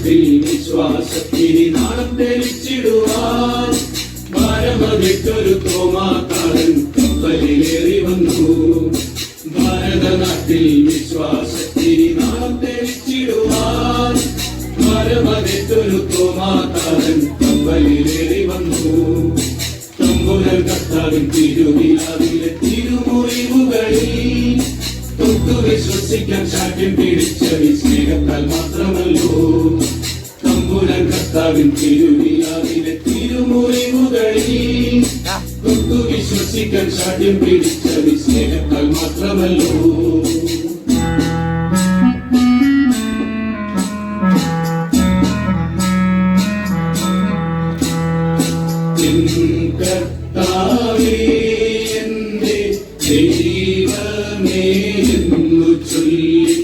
നാട്ടിൽ വിശ്വാസത്തിന് നാളം തെളിച്ചിടുവാൻ ഭാരമതിട്ടൊരു തോമാക്കാരൻ കപ്പലിലേറി വന്നു. ഭാരതനാട്ടിൽ വിശ്വാസത്തിന് നാളം തെളിച്ചിടുവാൻ ഭാരമതിട്ടൊരു തോമാക്കാരൻ കപ്പലിലേറി വന്നു. തമ്പുരാൻ കർത്താവിൻ തിരുവിലാവിലെ തിരുമുറിവുകളിൽ തൊട്ടു വിശ്വസിക്കാൻ ശാഠ്യം പിടിച്ച സ്നേഹത്താൽ മാത്രമല്ലോ. തമ്പുരാൻ കർത്താവിൻ തിരുവിലാവിലെ തിരുമുറിവുകളിൽ തൊട്ടു വിശ്വസിക്കാൻ ശാഠ്യം പിടിച്ച സ്നേഹത്താൽ മാത്രമല്ലോ. കർത്താവേ എന്റെ ദൈവമേ എന്നു ചൊല്ലി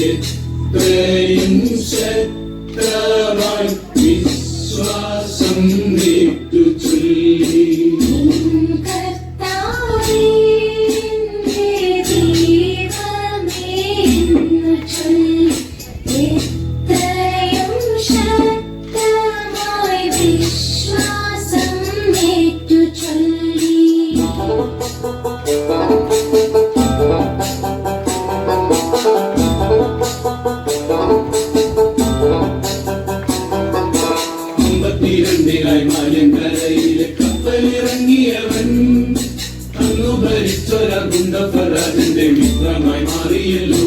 എത്രയും ശക്തമായി വിശ്വാസം ഏറ്റു ചൊല്ലി. മലങ്കരയിലെ കപ്പലിറങ്ങിയവൻ അന്നു ഭരിച്ചൊരഗുണ്ടഫരാജന്റെ മിത്രമായി മാറിയല്ലോ.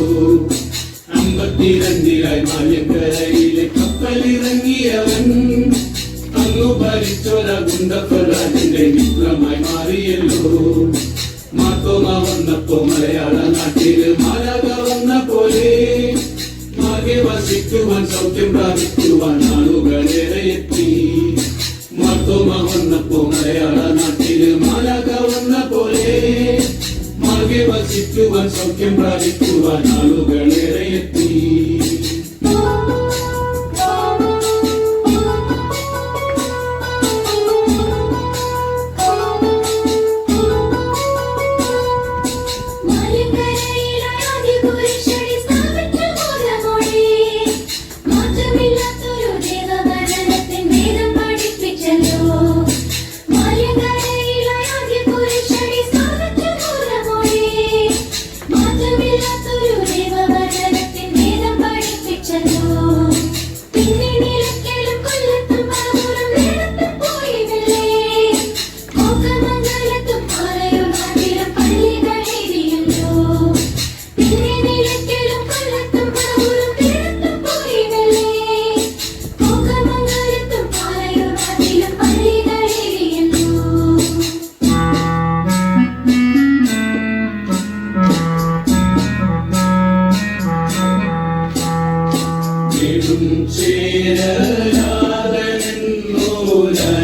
52 മലങ്കരയിലെ കപ്പലിറങ്ങിയവൻ അന്നു ഭരിച്ചൊരഗുണ്ടഫരാജന്റെ മിത്രമായി മാറിയല്ലോ. മാത്തോമ വന്നപ്പോ മലയാള നാട്ടില് മാലാക വന്ന പോലെ മാകെ വസിക്കുവാൻ സൗഖ്യം പ്രാപിക്കുവാൻ ആളുകളേറെ എത്തി. മാത്തോമ വന്നപ്പോ മലയാള നാട്ടില് മാലാക വന്ന പോലെ മാകെ വസിക്കുവാൻ സൗഖ്യം പ്രാപിക്കുവാൻ ആളുകളേറെ എത്തി.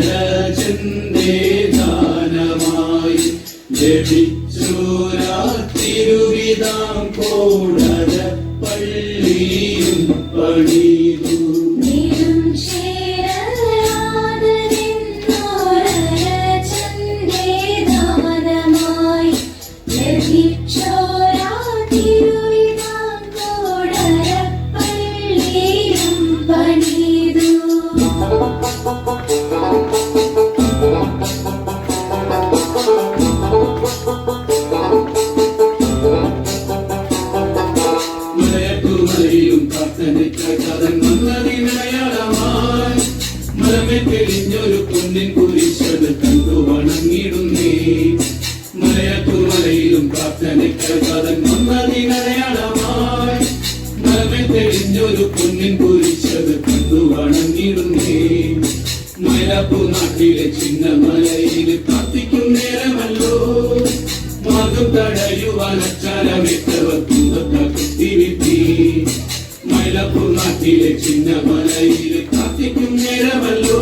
ചേരനാഥനെന്നോരജന്റെ ദാനമായി ലഭിച്ചോരാ തിരുവിതാം കോടര പള്ളിയും പണിതു. തെളിഞ്ഞൊരു പൊന്നിൻ കുരിശത് കണ്ടു വണങ്ങിടുന്നേ. മലയാറ്റൂർമലയിലും പ്രാർത്ഥനയ്ക്കായി കഥൻ വന്നതിനടയാളമായി മലമേ തെളിഞ്ഞൊരു പൊന്നിൻ കുരിശത് കണ്ടു വണങ്ങിടുന്നേ. മൈലാപ്പൂർ നാട്ടിലെ ചിന്നമലയില് പ്രാർത്ഥിക്കും നേരമല്ലോ. മാർഗം തടയുവാൻ അച്ചാരമിട്ടവർ കുന്തത്താൽ കുത്തിവിട്ടി. മൈലാപ്പൂർ നാട്ടിലെ ചിന്നമലയില് പ്രാർത്ഥിക്കും നേരമല്ലോ.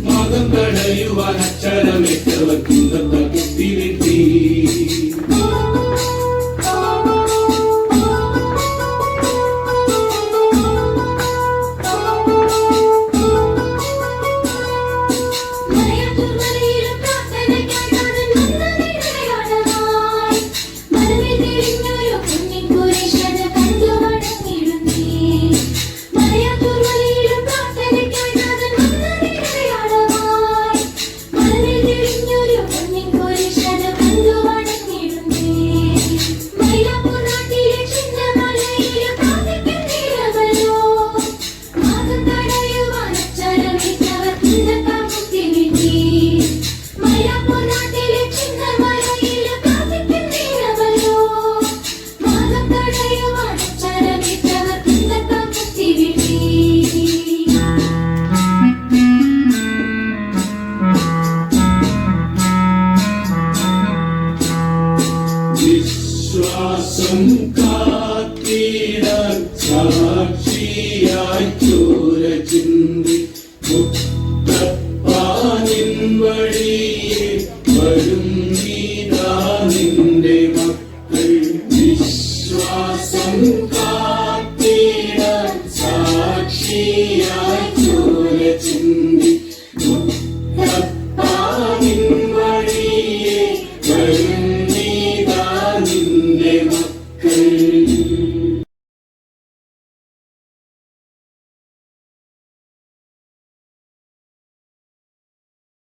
മാർഗം തടയുവാൻ അക്ഷരമിട്ടവർ കുന്തത്താൽ കുത്തിവിട്ടി. Maria മൈലാപ്പൂർ നാട്ടിലെ ചിന്നമലയിൽ പ്രാർത്ഥിക്കും നേരമല്ലോ. മാതം തടയുവാൻ അക്ഷരമിട്ടവർ ഇന്നത്താമുത്തി വീഴ്ത്തി. മൈലാപ്പൂർ നാട്ടിലെ ചിന്നമലയിൽ പ്രാർത്ഥിക്കും നേരമല്ലോ. മാതം തടയുവാൻ അക്ഷരമിട്ടവർ ഇന്നത്താമുത്തി വീഴ്ത്തി. വിശ്വാസം കാത്തിടാൻ സാക്ഷിയായി ചോര ചിന്തി മുത്തപ്പാനിൻ വഴിയെ വരും നീതാ നിന്റെ മക്കൾ. വിശ്വാസം കാത്തിടാൻ സാക്ഷിയായി ചോര ചിന്തി മുത്തപ്പാനിൻ വഴിയെ വരും നീതാ നിന്റെ മക്കൾ.